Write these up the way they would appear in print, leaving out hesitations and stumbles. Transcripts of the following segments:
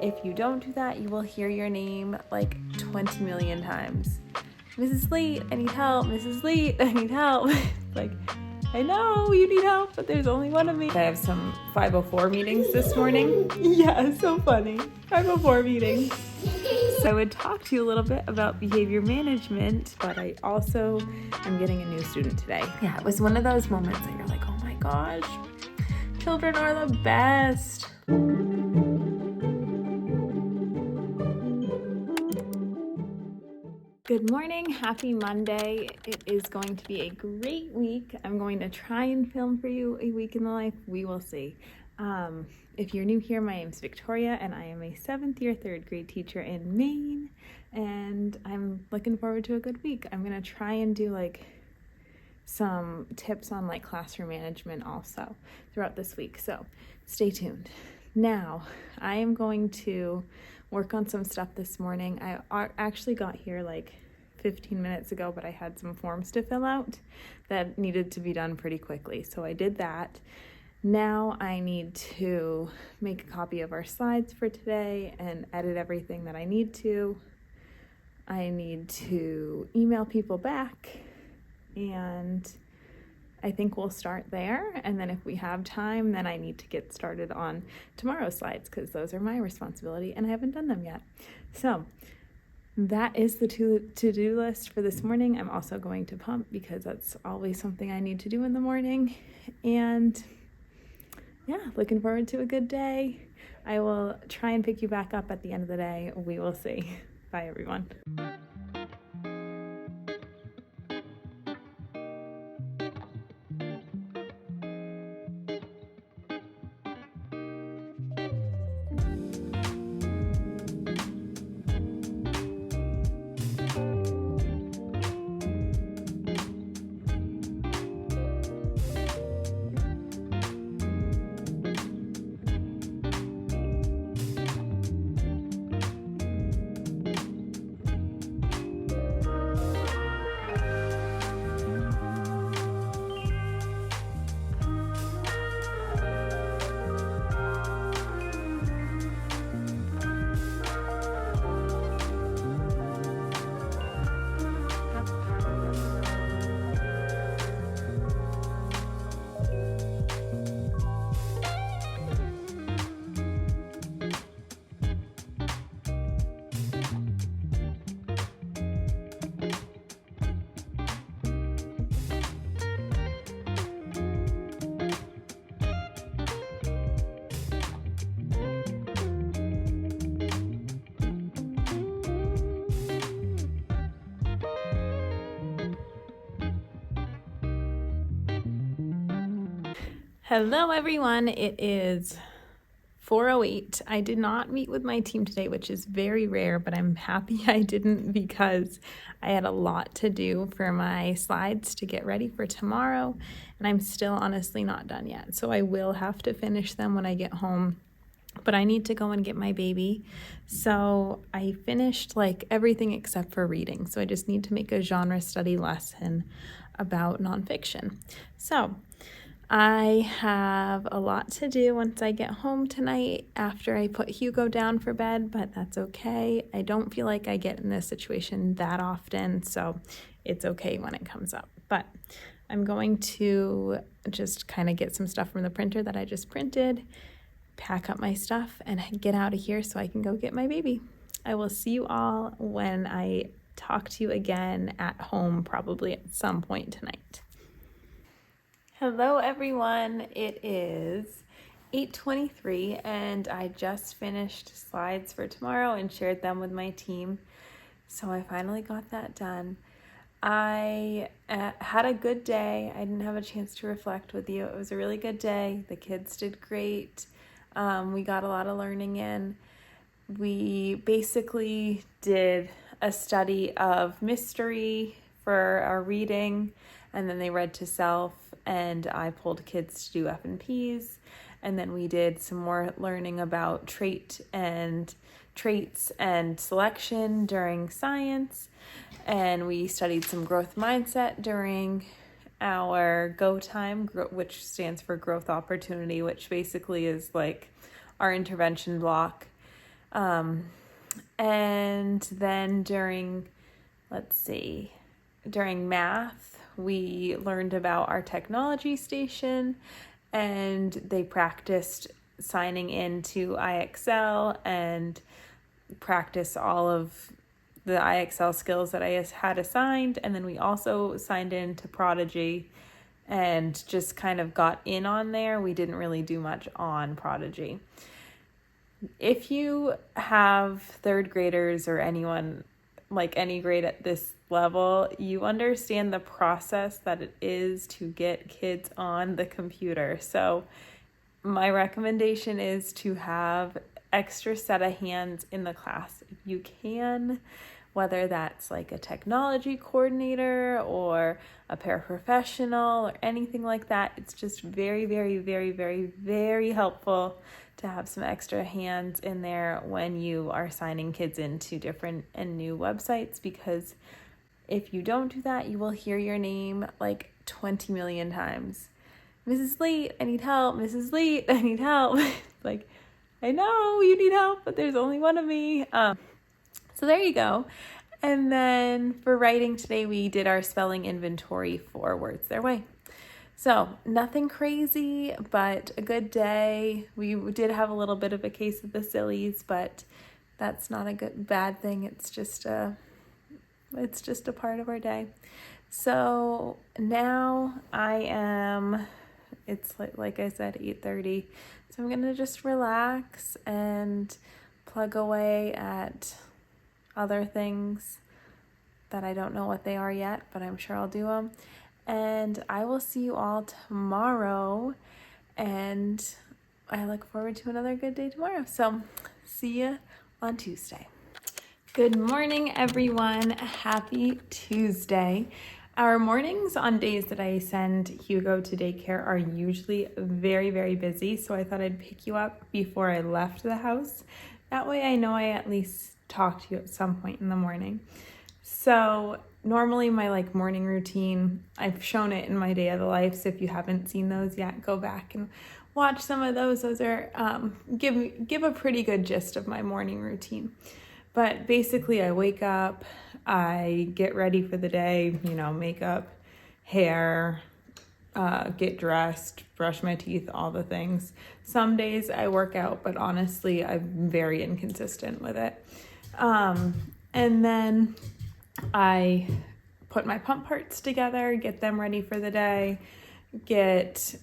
if you don't do that, you will hear your name like 20 million times. Mrs. Late, I need help. Mrs. Late, I need help. Like, I know you need help, but there's only one of me. I have some 504 meetings this morning. Yeah, so funny. 504 meetings. So I would talk to you a little bit about behavior management, but I also am getting a new student today. Yeah, it was one of those moments that you're like, oh my gosh, children are the best. Good morning, happy Monday. It is going to be a great week. I'm going to try and film for you a week in the life. We will see. If you're new here, my name is Victoria and I am a 7th year 3rd grade teacher in Maine, and I'm looking forward to a good week. I'm going to try and do like some tips on like classroom management also throughout this week. So stay tuned. Now, I am going to work on some stuff this morning. I actually got here like 15 minutes ago, but I had some forms to fill out that needed to be done pretty quickly. So I did that. Now I need to make a copy of our slides for today and edit everything that I need to. I need to email people back, and I think we'll start there. And then if we have time, then I need to get started on tomorrow's slides because those are my responsibility and I haven't done them yet. So that is the to-do list for this morning. I'm also going to pump because that's always something I need to do in the morning. And yeah, looking forward to a good day. I will try and pick you back up at the end of the day. We will see. Bye, everyone. Hello everyone, it is 4:08. I did not meet with my team today, which is very rare, but I'm happy I didn't because I had a lot to do for my slides to get ready for tomorrow, and I'm still honestly not done yet. So I will have to finish them when I get home, but I need to go and get my baby. So I finished like everything except for reading. So I just need to make a genre study lesson about nonfiction. So I have a lot to do once I get home tonight after I put Hugo down for bed, but that's okay. I don't feel like I get in this situation that often, so it's okay when it comes up. But I'm going to just kind of get some stuff from the printer that I just printed, pack up my stuff, and get out of here so I can go get my baby. I will see you all when I talk to you again at home, probably at some point tonight. Hello everyone, it is 8:23 and I just finished slides for tomorrow and shared them with my team. So I finally got that done. I had a good day. I didn't have a chance to reflect with you. It was a really good day. The kids did great. We got a lot of learning in. We basically did a study of mystery for our reading, and then they read to self, and I pulled kids to do F&Ps, and then we did some more learning about traits and selection during science, and we studied some growth mindset during our GO time, which stands for growth opportunity, which basically is like our intervention block. And then during math, we learned about our technology station, and they practiced signing into IXL and practice all of the IXL skills that I had assigned. And then we also signed into Prodigy and just kind of got in on there. We didn't really do much on Prodigy. If you have third graders or anyone like any grade at this level, you understand the process that it is to get kids on the computer. So my recommendation is to have extra set of hands in the class if you can, whether that's like a technology coordinator or a paraprofessional or anything like that. It's just very, very, very, very, very helpful to have some extra hands in there when you are signing kids into different and new websites, because if you don't do that, you will hear your name like 20 million times. Mrs. Leet, I need help. Mrs. Leet, I need help. Like, I know you need help, but there's only one of me. So there you go. And then for writing today, we did our spelling inventory for Words Their Way. So nothing crazy, but a good day. We did have a little bit of a case of the sillies, but that's not a bad thing. It's just a part of our day. So now it's like I said, 8:30. So I'm gonna just relax and plug away at other things that I don't know what they are yet, but I'm sure I'll do them. And I will see you all tomorrow, and I look forward to another good day tomorrow. So see you on Tuesday. Good morning, everyone. Happy Tuesday. Our mornings on days that I send Hugo to daycare are usually very, very busy, so I thought I'd pick you up before I left the house. That way I know I at least talk to you at some point in the morning. So normally my morning routine, I've shown it in my day of the life, so if you haven't seen those yet, go back and watch some of those. Those are give a pretty good gist of my morning routine. But basically I wake up, I get ready for the day, makeup, hair, get dressed, brush my teeth, all the things. Some days I work out, but honestly, I'm very inconsistent with it. And then I put my pump parts together, get them ready for the day, get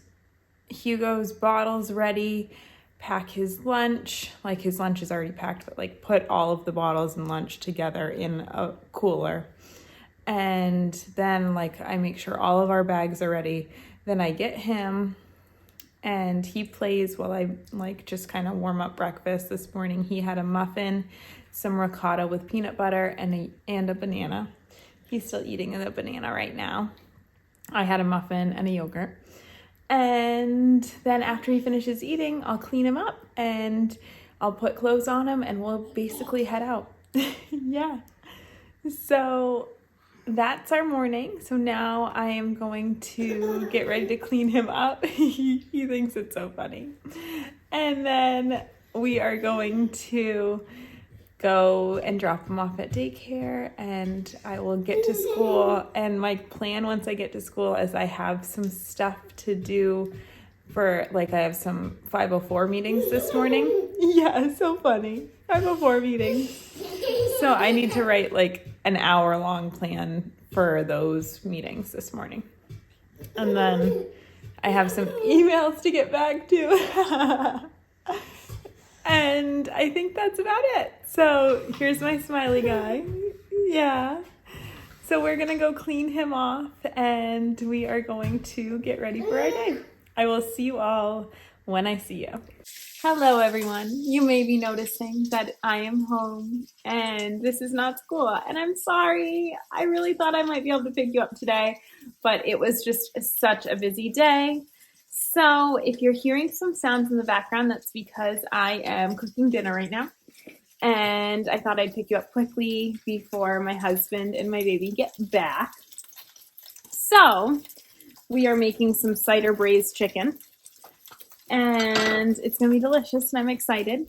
Hugo's bottles ready, pack his lunch. His lunch is already packed, but put all of the bottles and lunch together in a cooler. And then I make sure all of our bags are ready. Then I get him and he plays while I just kind of warm up breakfast. This morning he had a muffin, some ricotta with peanut butter, and a banana. He's still eating the banana right now. I had a muffin and a yogurt. And then after he finishes eating, I'll clean him up and I'll put clothes on him and we'll basically head out. Yeah. So that's our morning. So now I am going to get ready to clean him up. He thinks it's so funny. And then we are going to go and drop him off at daycare, and I will get to school. And my plan once I get to school is I have some stuff to do for, I have some 504 meetings this morning. Yeah, so funny. 504 meetings. So I need to write an hour-long plan for those meetings this morning. And then I have some emails to get back to. And I think that's about it. So here's my smiley guy. Yeah. So we're going to go clean him off and we are going to get ready for our day. I will see you all when I see you. Hello, everyone. You may be noticing that I am home and this is not school. And I'm sorry. I really thought I might be able to pick you up today, but it was just such a busy day. So if you're hearing some sounds in the background, that's because I am cooking dinner right now. And I thought I'd pick you up quickly before my husband and my baby get back. So we are making some cider braised chicken. And it's going to be delicious and I'm excited.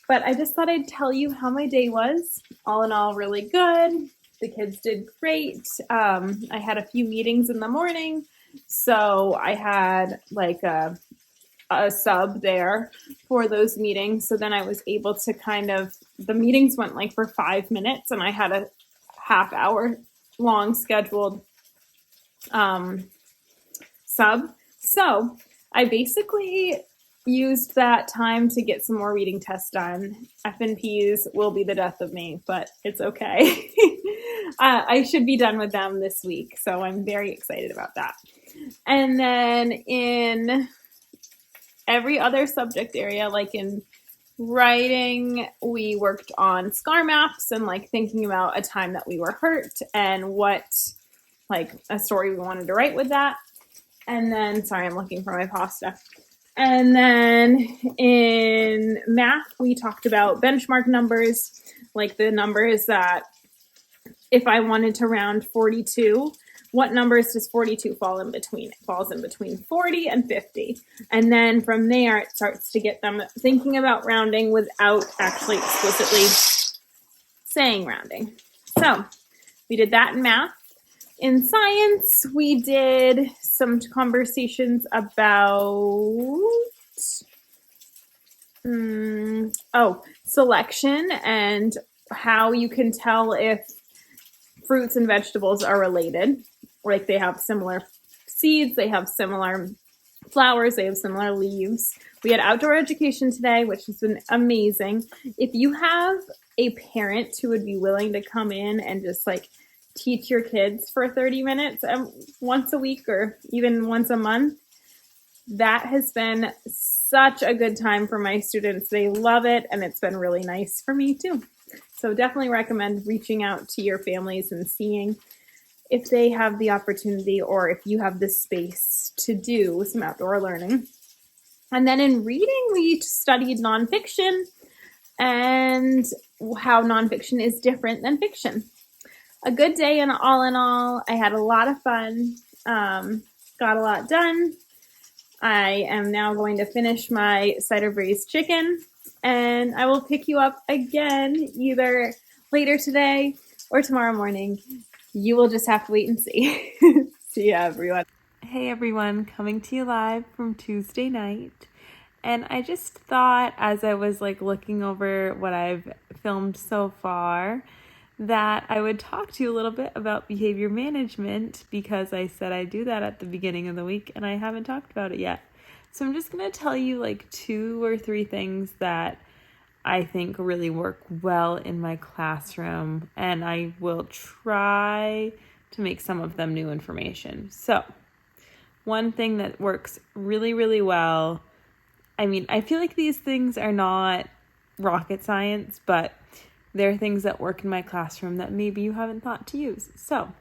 But I just thought I'd tell you how my day was. All in all, really good. The kids did great. I had a few meetings in the morning, so I had like a sub there for those meetings. So then I was able to the meetings went like for 5 minutes, and I had a half hour long scheduled sub. So I basically used that time to get some more reading tests done. F&Ps will be the death of me, but it's okay. I should be done with them this week, so I'm very excited about that. And then in every other subject area, like in writing, we worked on SCAR maps and like thinking about a time that we were hurt and what like a story we wanted to write with that. And then, sorry, I'm looking for my pasta. And then in math, we talked about benchmark numbers, like the numbers that if I wanted to round 42, what numbers does 42 fall in between? It falls in between 40 and 50. And then from there, it starts to get them thinking about rounding without actually explicitly saying rounding. So we did that in math. In science, we did some conversations about selection and how you can tell if fruits and vegetables are related. Like they have similar seeds, they have similar flowers, they have similar leaves. We had outdoor education today, which has been amazing. If you have a parent who would be willing to come in and just like teach your kids for 30 minutes once a week or even once a month, that has been such a good time for my students. They love it, and it's been really nice for me too. So definitely recommend reaching out to your families and seeing if they have the opportunity or if you have the space to do some outdoor learning. And then in reading, we studied nonfiction and how nonfiction is different than fiction. A good day, and all in all, I had a lot of fun, got a lot done. I am now going to finish my cider braised chicken, and I will pick you up again either later today or tomorrow morning. You will just have to wait and see. See ya, everyone. Hey everyone, coming to you live from Tuesday night. And I just thought, as I was like looking over what I've filmed so far, that I would talk to you a little bit about behavior management, because I said I do that at the beginning of the week and I haven't talked about it yet. So I'm just going to tell you like 2 or 3 things that I think really work well in my classroom, and I will try to make some of them new information. So one thing that works really, really well, I mean, I feel like these things are not rocket science, but they're things that work in my classroom that maybe you haven't thought to use. So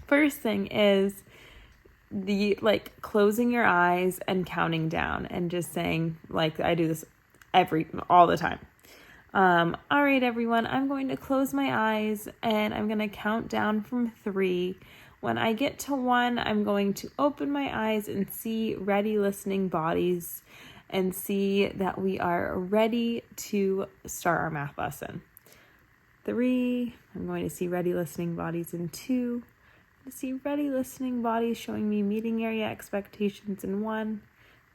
first thing is the like closing your eyes and counting down and just saying, like I do this all the time. All right, everyone, I'm going to close my eyes and I'm going to count down from 3. When I get to 1, I'm going to open my eyes and see ready listening bodies and see that we are ready to start our math lesson. 3, I'm going to see ready listening bodies in 2. I see ready listening bodies showing me meeting area expectations in 1. I'm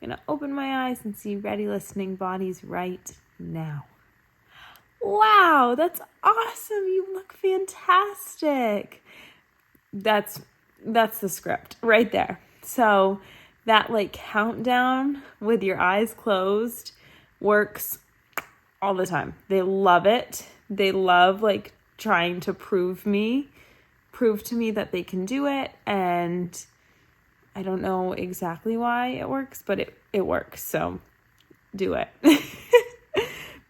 going to open my eyes and see ready listening bodies right now. Wow, that's awesome. You look fantastic. That's the script right there. So that like countdown with your eyes closed works all the time. They love it. They love like trying to prove to me that they can do it. And I don't know exactly why it works, but it works. So do it.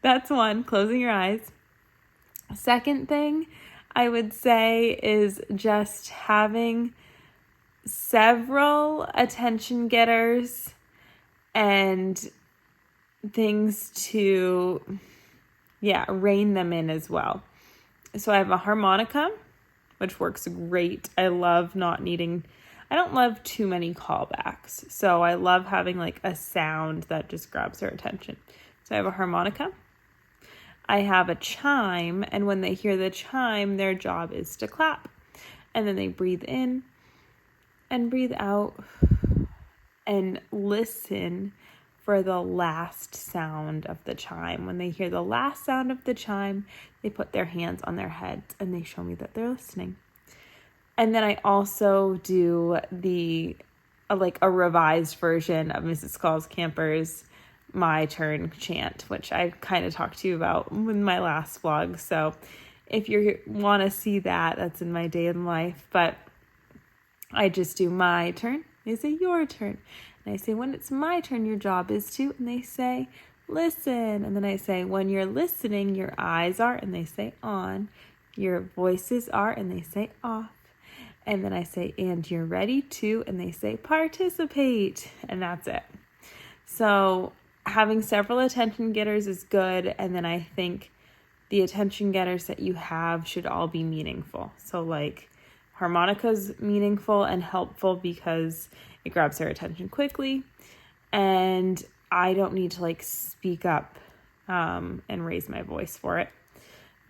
That's one, closing your eyes. Second thing I would say is just having several attention getters and things to, rein them in as well. So I have a harmonica, which works great. I don't love too many callbacks. So I love having like a sound that just grabs their attention. So I have a harmonica. I have a chime, and when they hear the chime, their job is to clap. And then they breathe in and breathe out and listen for the last sound of the chime. When they hear the last sound of the chime, they put their hands on their heads and they show me that they're listening. And then I also do a revised version of Mrs. Claus-Camper's My Turn chant, which I kind of talked to you about in my last vlog. So if you want to see that, that's in my day in life. But I just do my turn. They say your turn. And I say, when it's my turn, your job is to, and they say, listen. And then I say, when you're listening, your eyes are, and they say on. Your voices are, and they say off. And then I say, and you're ready to, and they say participate. And that's it. So having several attention getters is good. And then I think the attention getters that you have should all be meaningful. So like harmonica's meaningful and helpful because it grabs their attention quickly. And I don't need to speak up and raise my voice for it.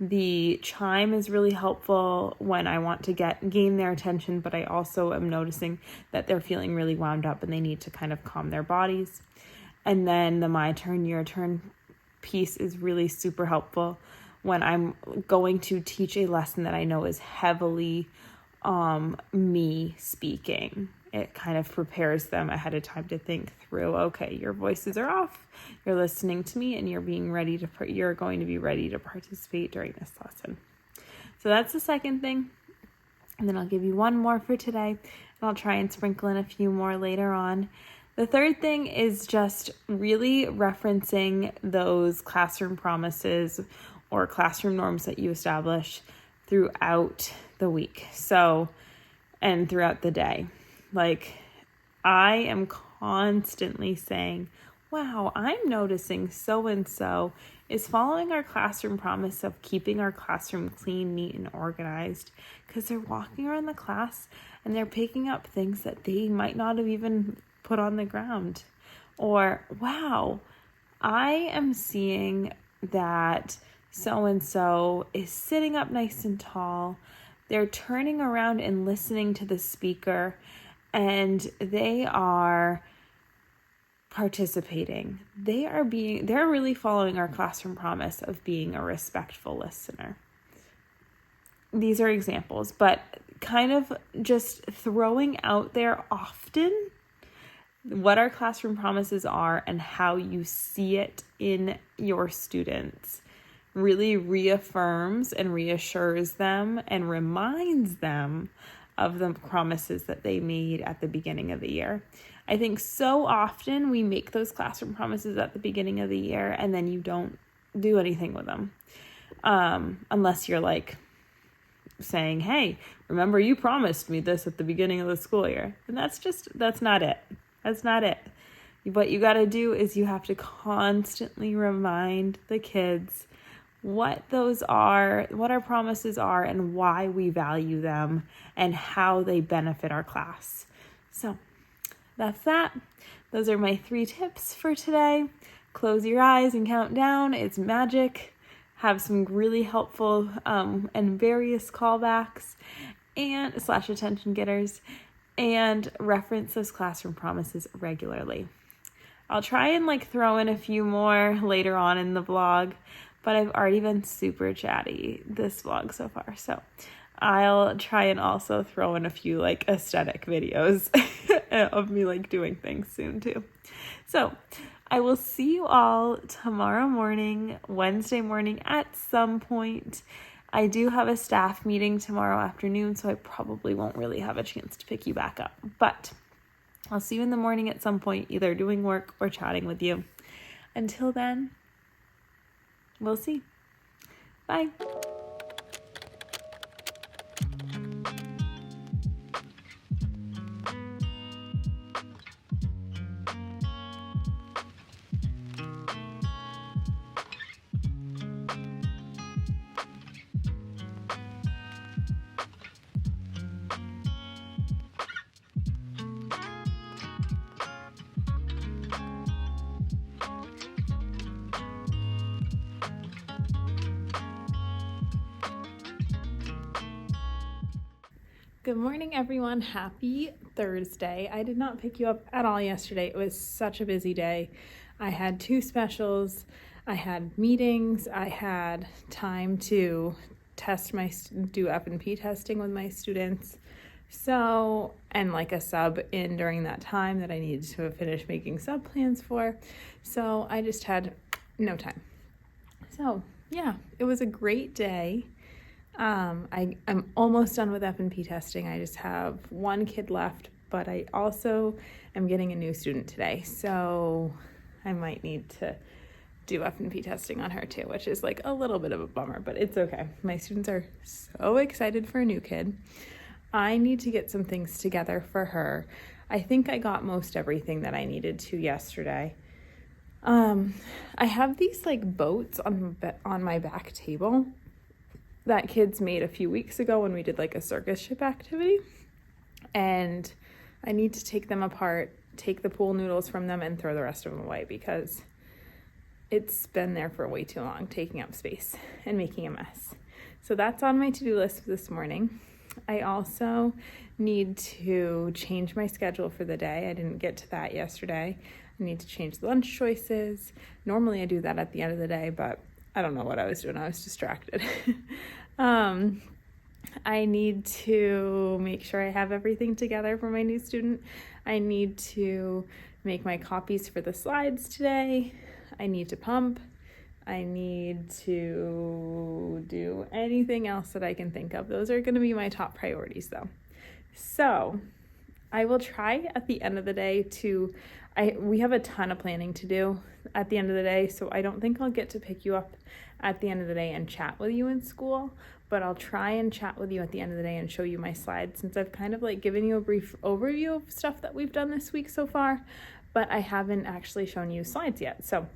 The chime is really helpful when I want to gain their attention, but I also am noticing that they're feeling really wound up and they need to kind of calm their bodies. And then the my turn, your turn piece is really super helpful when I'm going to teach a lesson that I know is heavily me speaking. It kind of prepares them ahead of time to think through, okay, your voices are off, you're listening to me, and you're going to be ready to participate during this lesson. So that's the second thing. And then I'll give you one more for today, and I'll try and sprinkle in a few more later on. The third thing is just really referencing those classroom promises or classroom norms that you establish throughout the week. And throughout the day. I am constantly saying, wow, I'm noticing so-and-so is following our classroom promise of keeping our classroom clean, neat, and organized, because they're walking around the class and they're picking up things that they might not have even put on the ground. Or, wow, I am seeing that so-and-so is sitting up nice and tall. They're turning around and listening to the speaker, and they are participating. They're really following our classroom promise of being a respectful listener. These are examples, but kind of just throwing out there often what our classroom promises are and how you see it in your students really reaffirms and reassures them and reminds them of the promises that they made at the beginning of the year. I think so often we make those classroom promises at the beginning of the year and then you don't do anything with them. Unless you're saying, hey, remember you promised me this at the beginning of the school year. And that's not it. That's not it. What you got to do is you have to constantly remind the kids what those are, what our promises are, and why we value them and how they benefit our class. So that's that. Those are my 3 tips for today. Close your eyes and count down. It's magic. Have some really helpful and various callbacks and / attention getters, and reference those classroom promises regularly. I'll try and throw in a few more later on in the vlog, but I've already been super chatty this vlog so far. So I'll try and also throw in a few aesthetic videos of me doing things soon too. So I will see you all tomorrow morning, Wednesday morning at some point. I do have a staff meeting tomorrow afternoon, so I probably won't really have a chance to pick you back up. But I'll see you in the morning at some point, either doing work or chatting with you. Until then, we'll see. Bye. Good morning, everyone. Happy Thursday. I did not pick you up at all yesterday. It was such a busy day. I had 2 specials. I had meetings. I had time to do F&P testing with my students. So, and like a sub in during that time that I needed to finish making sub plans for. So I just had no time. So yeah, it was a great day. I'm almost done with F&P testing. I just have 1 kid left, but I also am getting a new student today. So I might need to do F&P testing on her too, which is like a little bit of a bummer, but it's okay. My students are so excited for a new kid. I need to get some things together for her. I think I got most everything that I needed to yesterday. I have these like boats on my back table that kids made a few weeks ago when we did like a circus ship activity, and I need to take them apart, take the pool noodles from them, and throw the rest of them away because it's been there for way too long, taking up space and making a mess. So that's on my to-do list this morning. I also need to change my schedule for the day. I didn't get to that yesterday. I need to change the lunch choices. Normally I do that at the end of the day, but I don't know what I was doing. I was distracted. I need to make sure I have everything together for my new student. I need to make my copies for the slides today. I need to pump. I need to do anything else that I can think of. Those are going to be my top priorities though. So I will try at the end of the day we have a ton of planning to do at the end of the day, so I don't think I'll get to pick you up at the end of the day and chat with you in school, but I'll try and chat with you at the end of the day and show you my slides, since I've kind of like given you a brief overview of stuff that we've done this week so far, but I haven't actually shown you slides yet. So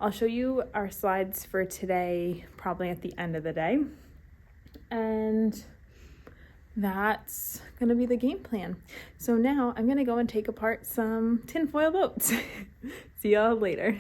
I'll show you our slides for today probably at the end of the day, and that's gonna be the game plan. So now I'm gonna go and take apart some tinfoil boats. See y'all later.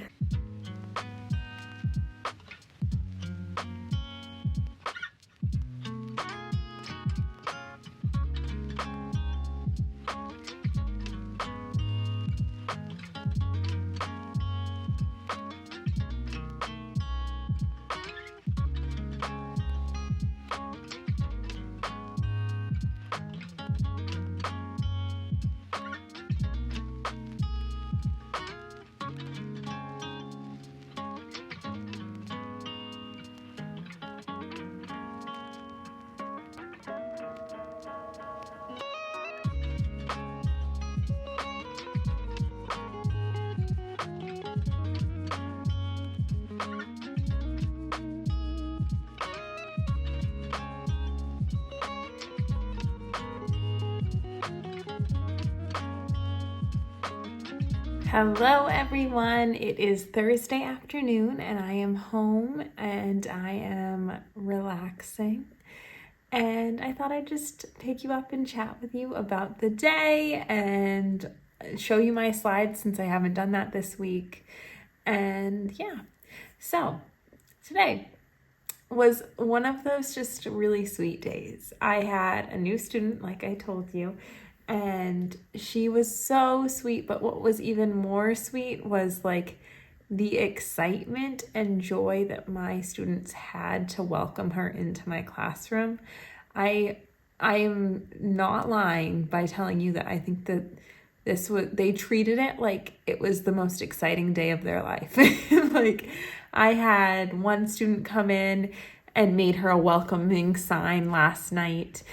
Hello everyone, it is Thursday afternoon and I am home and I am relaxing, and I thought I'd just pick you up and chat with you about the day and show you my slides since I haven't done that this week. And yeah, so today was one of those just really sweet days. I had a new student, like I told you, and she was so sweet, but what was even more sweet was like the excitement and joy that my students had to welcome her into my classroom. I am not lying by telling you that I think that they treated it like it was the most exciting day of their life. Like, I had one student come in and made her a welcoming sign last night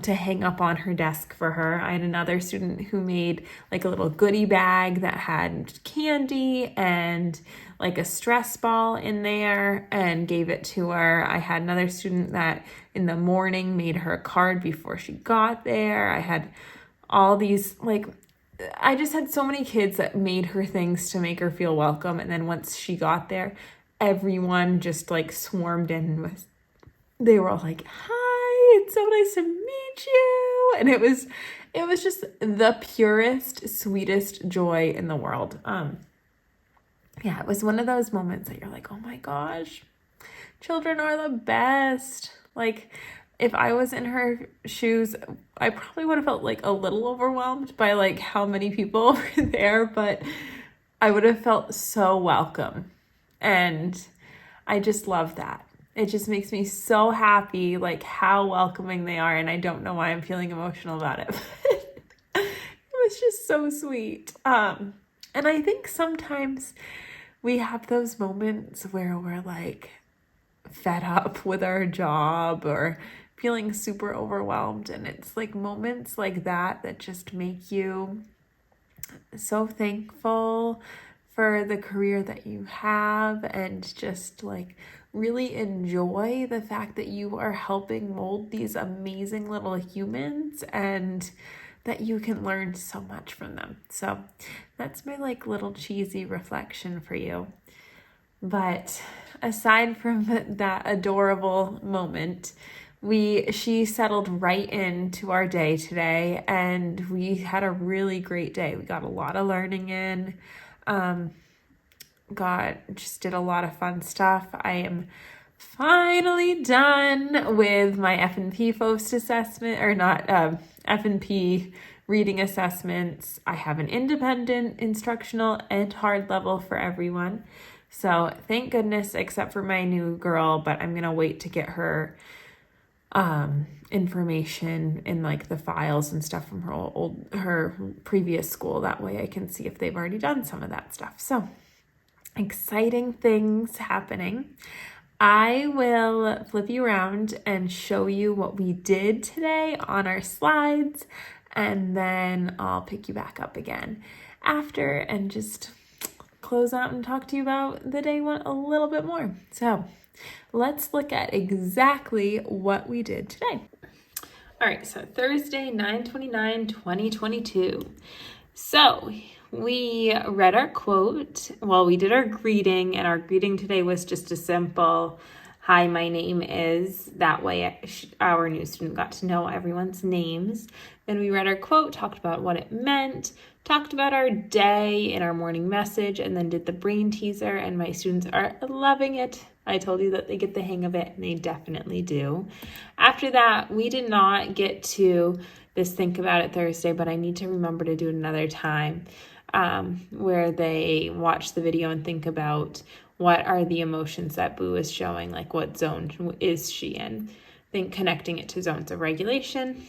to hang up on her desk for her. I had another student who made like a little goodie bag that had candy and like a stress ball in there and gave it to her. I had another student that in the morning made her a card before she got there. I had all these, like, I just had so many kids that made her things to make her feel welcome. And then once she got there, everyone just like swarmed in. They were all like, "Hi, it's so nice to meet you." And it was just the purest, sweetest joy in the world. Yeah, it was one of those moments that you're like, oh my gosh, children are the best. Like, if I was in her shoes, I probably would have felt like a little overwhelmed by like how many people were there, but I would have felt so welcome. And I just love that. It just makes me so happy, like how welcoming they are. And I don't know why I'm feeling emotional about it. It was just so sweet. And I think sometimes we have those moments where we're like fed up with our job or feeling super overwhelmed. And it's like moments like that that just make you so thankful for the career that you have and just like really enjoy the fact that you are helping mold these amazing little humans and that you can learn so much from them. So that's my like little cheesy reflection for you. But aside from that adorable moment, she settled right into our day today, and we had a really great day. We got a lot of learning in, just did a lot of fun stuff. I am finally done with my F&P FOST assessment, or not, F&P reading assessments. I have an independent, instructional, and hard level for everyone. So thank goodness, except for my new girl, but I'm going to wait to get her information in like the files and stuff from her previous school. That way I can see if they've already done some of that stuff. So exciting things happening. I will flip you around and show you what we did today on our slides, and then I'll pick you back up again after and just close out and talk to you about the day a little bit more. So let's look at exactly what we did today. All right, so Thursday, 9/29/2022. So we read our quote. Well, we did our greeting, and our greeting today was just a simple, "Hi, my name is." That way our new student got to know everyone's names. Then we read our quote, talked about what it meant, talked about our day in our morning message, and then did the brain teaser, and my students are loving it. I told you that they get the hang of it, and they definitely do. After that, we did not get to this Think About It Thursday, but I need to remember to do it another time, where they watch the video and think about what are the emotions that Boo is showing, like what zone is she in. Think connecting it to zones of regulation.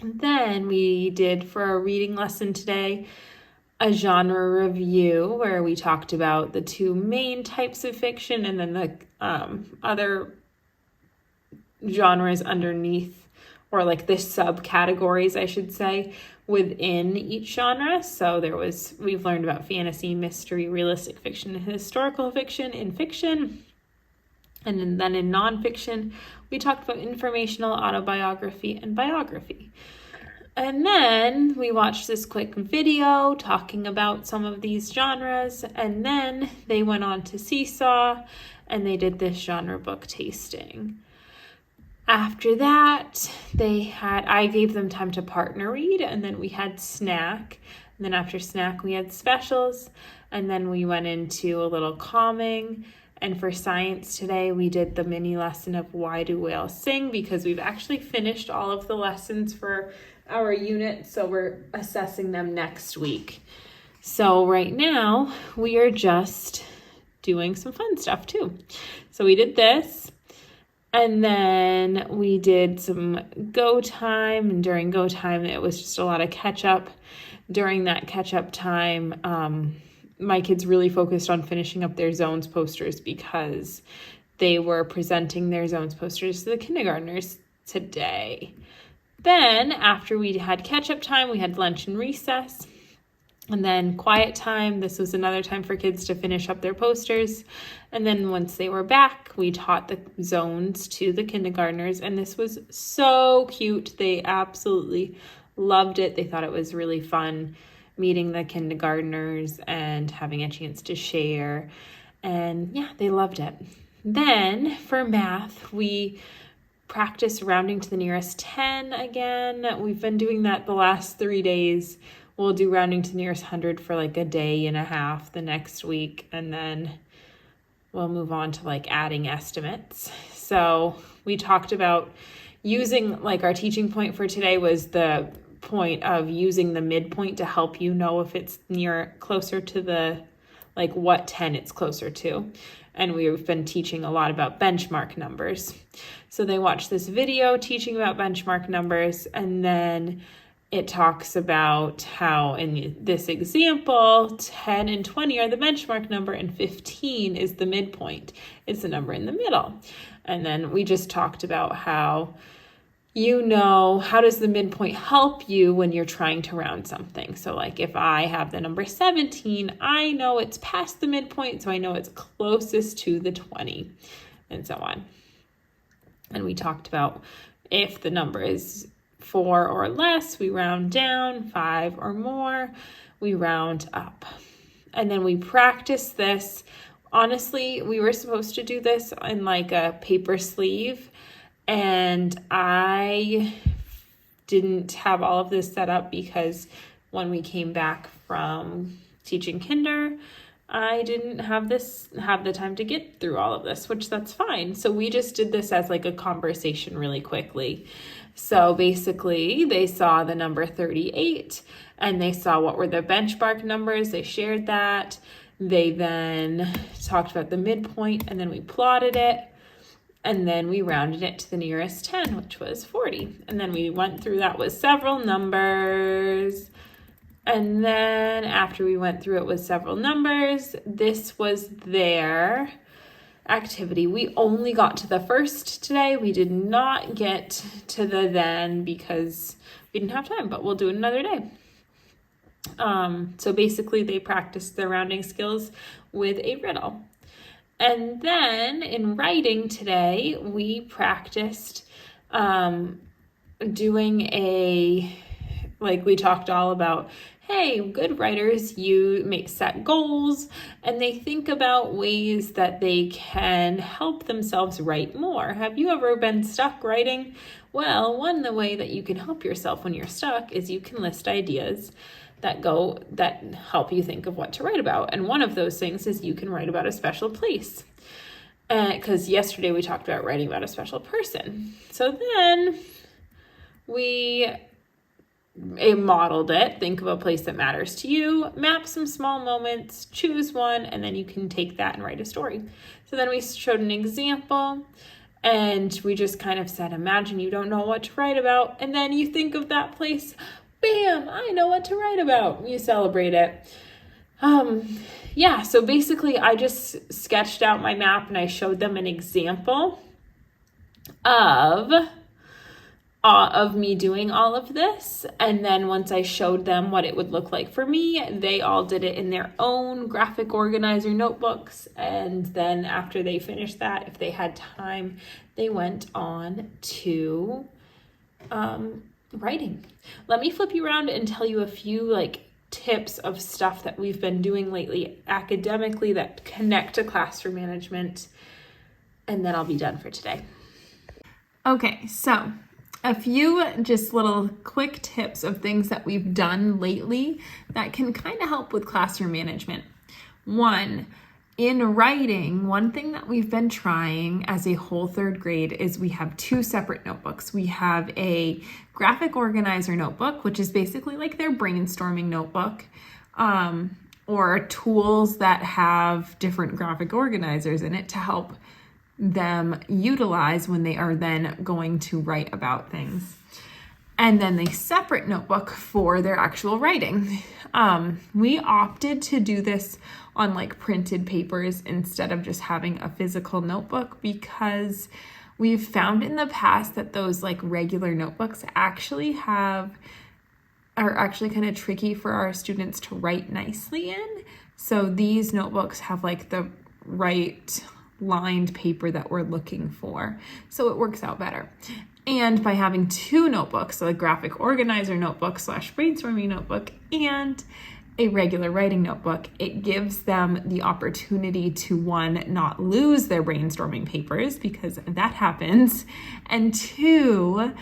And then we did, for our reading lesson today, a genre review where we talked about the two main types of fiction and then the other genres underneath, or like the subcategories, I should say, within each genre. So we've learned about fantasy, mystery, realistic fiction, and historical fiction in fiction. And then in nonfiction, we talked about informational, autobiography, and biography. And then we watched this quick video talking about some of these genres, and then they went on to Seesaw and they did this genre book tasting. After that, I gave them time to partner read, and then we had snack. And then after snack, we had specials, and then we went into a little calming. And for science today, we did the mini lesson of Why Do Whales Sing, because we've actually finished all of the lessons for our unit, so we're assessing them next week. So right now, we are just doing some fun stuff too. So we did this, and then we did some go time, and during go time, it was just a lot of catch up. During that catch up time, my kids really focused on finishing up their zones posters because they were presenting their zones posters to the kindergartners today. Then after we had catch-up time, we had lunch and recess. And then quiet time. This was another time for kids to finish up their posters. And then once they were back, we taught the zones to the kindergartners. And this was so cute. They absolutely loved it. They thought it was really fun meeting the kindergartners and having a chance to share. And yeah, they loved it. Then for math, we practice rounding to the nearest 10 again. We've been doing that the last 3 days. We'll do rounding to the nearest 100 for like a day and a half the next week, and then we'll move on to like adding estimates. So we talked about using, like, our teaching point for today was the point of using the midpoint to help you know if it's closer to the, like, what 10 it's closer to. And we've been teaching a lot about benchmark numbers. So they watched this video teaching about benchmark numbers, and then it talks about how in this example, 10 and 20 are the benchmark number and 15 is the midpoint. It's the number in the middle. And then we just talked about how how does the midpoint help you when you're trying to round something? So like if I have the number 17, I know it's past the midpoint, so I know it's closest to the 20, and so on. And we talked about if the number is 4 or less, we round down, 5 or more, we round up. And then we practice this. Honestly, we were supposed to do this in like a paper sleeve, and I didn't have all of this set up because when we came back from teaching kinder, I didn't have the time to get through all of this, which that's fine. So we just did this as like a conversation really quickly. So basically they saw the number 38 and they saw what were the benchmark numbers. They shared that. They then talked about the midpoint, and then we plotted it. And then we rounded it to the nearest 10, which was 40. And then we went through that with several numbers. And then after we went through it with several numbers, this was their activity. We only got to the first today. We did not get to the then because we didn't have time, but we'll do it another day. So basically they practiced their rounding skills with a riddle. And then in writing today, we practiced doing we talked all about, hey, good writers, set goals, and they think about ways that they can help themselves write more. Have you ever been stuck writing? Well, the way that you can help yourself when you're stuck is you can list ideas that help you think of what to write about. And one of those things is you can write about a special place. Because yesterday we talked about writing about a special person. So then we modeled it. Think of a place that matters to you, map some small moments, choose one, and then you can take that and write a story. So then we showed an example, and we just kind of said, imagine you don't know what to write about, and then you think of that place. Bam, I know what to write about. You celebrate it. So basically I just sketched out my map and I showed them an example of me doing all of this. And then once I showed them what it would look like for me, they all did it in their own graphic organizer notebooks. And then after they finished that, if they had time, they went on to writing. Let me flip you around and tell you a few tips of stuff that we've been doing lately academically that connect to classroom management, and then I'll be done for today. Okay, so a few just little quick tips of things that we've done lately that can kind of help with classroom management. One, in writing, one thing that we've been trying as a whole third grade is we have two separate notebooks. We have a graphic organizer notebook, which is basically like their brainstorming notebook, or tools that have different graphic organizers in it to help them utilize when they are then going to write about things. And then the separate notebook for their actual writing. We opted to do this on printed papers instead of just having a physical notebook because we've found in the past that those regular notebooks are actually kind of tricky for our students to write nicely in. So these notebooks have the right lined paper that we're looking for. So it works out better. And by having two notebooks, so a graphic organizer notebook / brainstorming notebook and a regular writing notebook, it gives them the opportunity to, one, not lose their brainstorming papers because that happens, and two,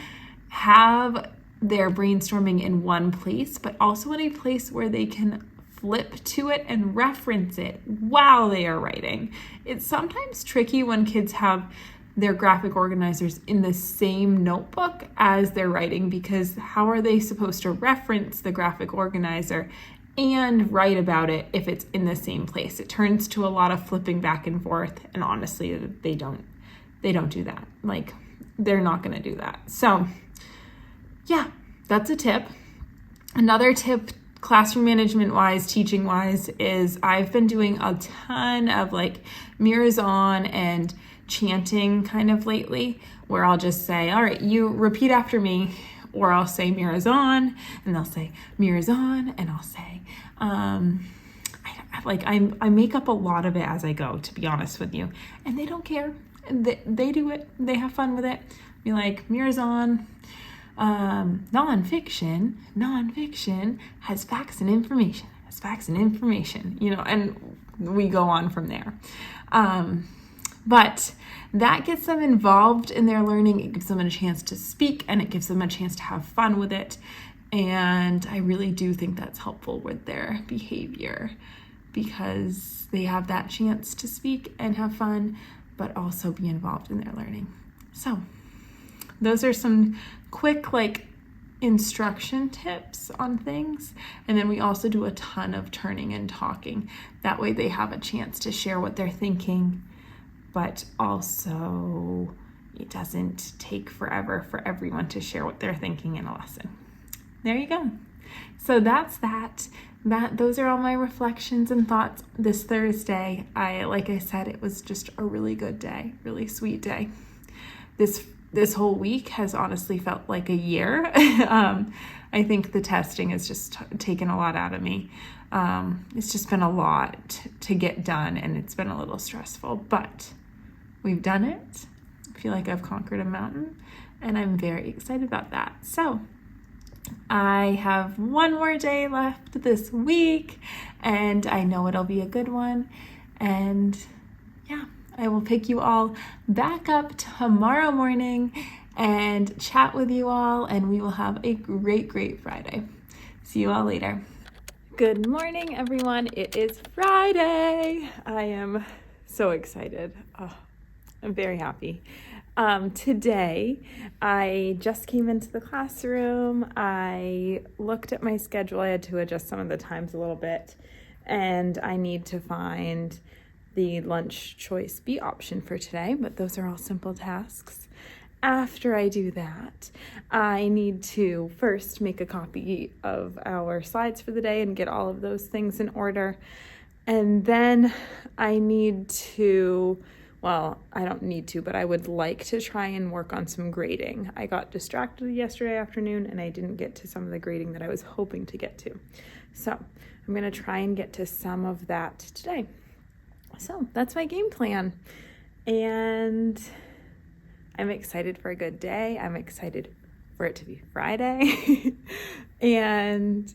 have their brainstorming in one place, but also in a place where they can flip to it and reference it while they are writing. It's sometimes tricky when kids have their graphic organizers in the same notebook as they're writing, because how are they supposed to reference the graphic organizer and write about it if it's in the same place? It turns to a lot of flipping back and forth, and honestly, they don't do that. Like, they're not going to do that. So yeah, that's a tip. Another tip, classroom management wise, teaching wise, is I've been doing a ton of like mirrors on and chanting kind of lately, where I'll just say, all right, you repeat after me, or I'll say mirrors on and they'll say mirrors on, and I'll say, I make up a lot of it as I go, to be honest with you, and they don't care. They do it. They have fun with it. Be like, mirrors on. Nonfiction has facts and information, and we go on from there. But that gets them involved in their learning. It gives them a chance to speak, and it gives them a chance to have fun with it. And I really do think that's helpful with their behavior, because they have that chance to speak and have fun, but also be involved in their learning. So those are some quick like instruction tips on things. And then we also do a ton of turning and talking. That way they have a chance to share what they're thinking, but also it doesn't take forever for everyone to share what they're thinking in a lesson. There you go. So that's that. Those are all my reflections and thoughts this Thursday. Like I said, it was just a really good day, really sweet day. This whole week has honestly felt like a year. I think the testing has just taken a lot out of me. It's just been a lot to get done, and it's been a little stressful, but we've done it. I feel like I've conquered a mountain, and I'm very excited about that. So I have one more day left this week, and I know it'll be a good one. And yeah, I will pick you all back up tomorrow morning and chat with you all, and we will have a great Friday. See you all later. Good morning, everyone. It is Friday. I am so excited. Oh, I'm very happy. Today, I just came into the classroom. I looked at my schedule. I had to adjust some of the times a little bit, and I need to find the lunch choice B option for today, but those are all simple tasks. After I do that, I need to first make a copy of our slides for the day and get all of those things in order. And then I need to, well, I don't need to, but I would like to try and work on some grading. I got distracted yesterday afternoon and I didn't get to some of the grading that I was hoping to get to. So I'm going to try and get to some of that today. So that's my game plan. And I'm excited for a good day. I'm excited for it to be Friday. And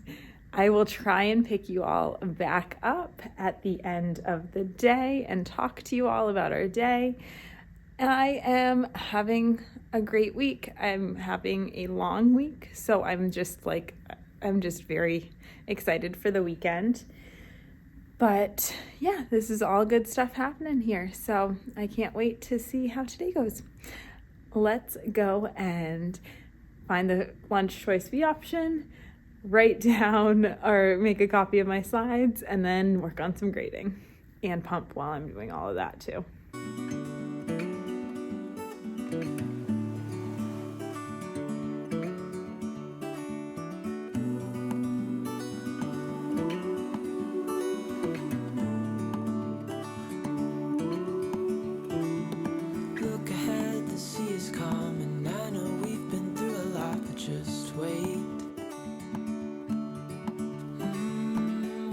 I will try and pick you all back up at the end of the day and talk to you all about our day. I am having a great week. I'm having a long week, so I'm just very excited for the weekend. But yeah, this is all good stuff happening here, so I can't wait to see how today goes. Let's go and find the lunch choice B option, write down or make a copy of my slides, and then work on some grading and pump while I'm doing all of that too. Look ahead, the sea is calm, and I know we've been through a lot, but just wait.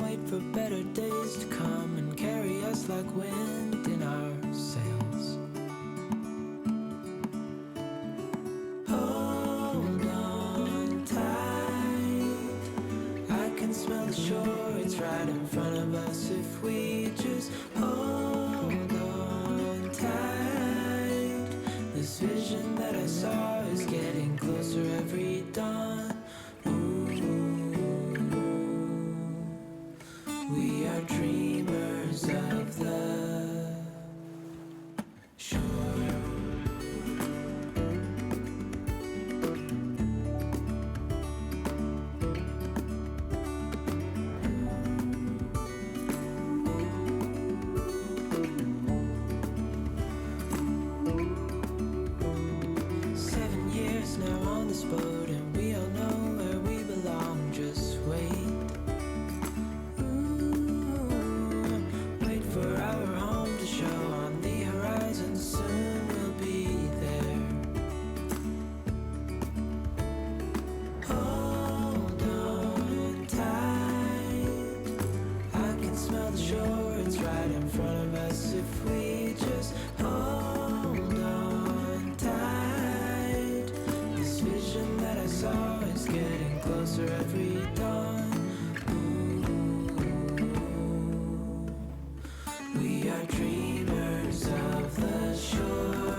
Wait for better days to come and carry us like wind in our sails. Hold on tight, I can smell the shore, it's right in front of us if we just hold on tight. This vision that I saw is getting closer every dawn. We are dreamers of the shore. closer every dawn. Ooh. We are dreamers of the shore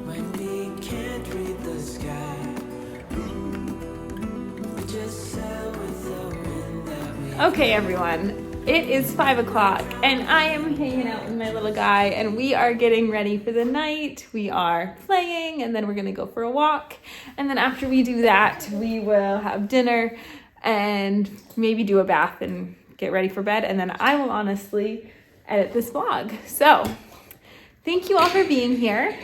when we can't read the sky. We just sail with the wind that we Okay, everyone. It is 5 o'clock and I am hanging out with my little guy and we are getting ready for the night. We are playing and then we're going to go for a walk. And then after we do that, we will have dinner and maybe do a bath and get ready for bed. And then I will honestly edit this vlog. So thank you all for being here.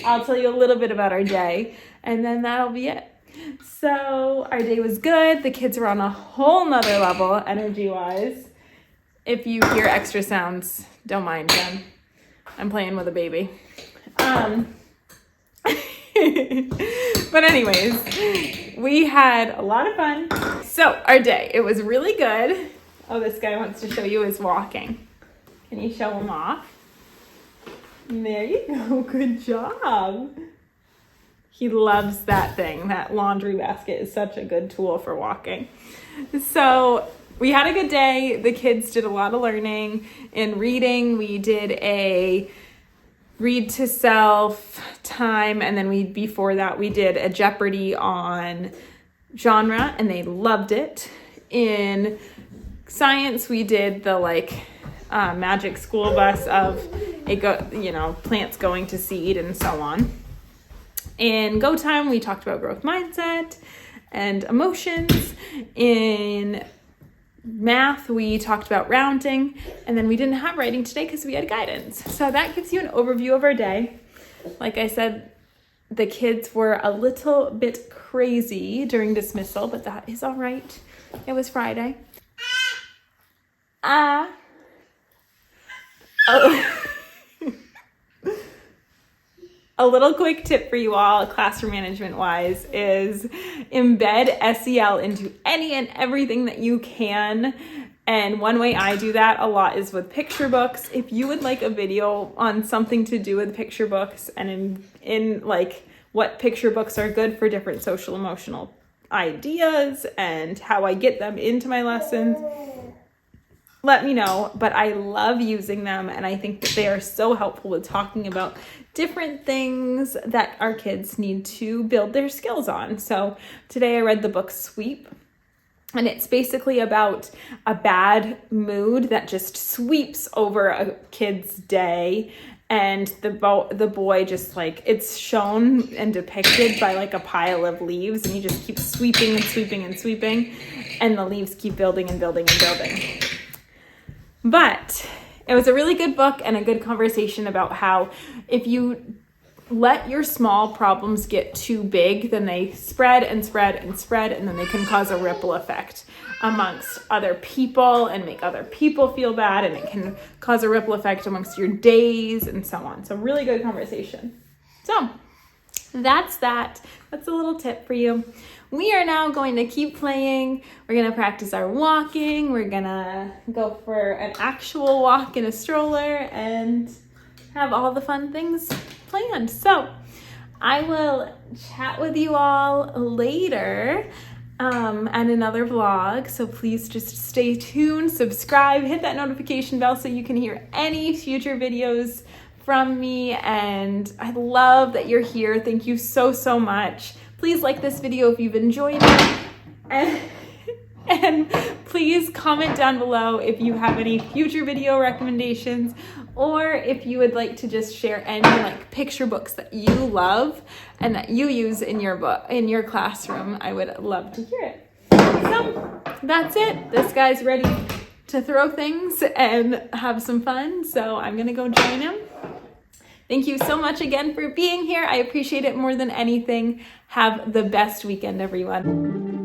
I'll tell you a little bit about our day and then that'll be it. So our day was good. The kids were on a whole nother level energy-wise. If you hear extra sounds, don't mind them. I'm playing with a baby. But anyways, we had a lot of fun. So our day, it was really good. Oh, this guy wants to show you his walking. Can you show him off? There you go. Good job. He loves that thing. That laundry basket is such a good tool for walking. So we had a good day. The kids did a lot of learning. In reading, we did a read to self time. And then before that, we did a Jeopardy on genre and they loved it. In science, we did the magic school bus of plants going to seed and so on. In Go Time, we talked about growth mindset and emotions. In math, we talked about rounding. And then we didn't have writing today because we had guidance. So that gives you an overview of our day. Like I said, the kids were a little bit crazy during dismissal, but that is all right. It was Friday. Oh. A little quick tip for you all, classroom management wise, is embed SEL into any and everything that you can. And one way I do that a lot is with picture books. If you would like a video on something to do with picture books and in what picture books are good for different social emotional ideas and how I get them into my lessons, let me know. But I love using them and I think that they are so helpful with talking about different things that our kids need to build their skills on. So today I read the book Sweep, and it's basically about a bad mood that just sweeps over a kid's day. And the boy just it's shown and depicted by a pile of leaves, and he just keeps sweeping and sweeping and sweeping, and the leaves keep building and building and building. But it was a really good book and a good conversation about how if you let your small problems get too big, then they spread and spread and spread, and then they can cause a ripple effect amongst other people and make other people feel bad, and it can cause a ripple effect amongst your days and so on. So really good conversation. So that's that. That's a little tip for you. We are now going to keep playing. We're going to practice our walking. We're going to go for an actual walk in a stroller and have all the fun things planned. So I will chat with you all later and another vlog. So please just stay tuned, subscribe, hit that notification bell so you can hear any future videos from me. And I love that you're here. Thank you so, so much. Please like this video if you've enjoyed it. And please comment down below if you have any future video recommendations, or if you would like to just share any picture books that you love and that you use in your classroom. I would love to hear it. So that's it. This guy's ready to throw things and have some fun. So I'm gonna go join him. Thank you so much again for being here. I appreciate it more than anything. Have the best weekend, everyone.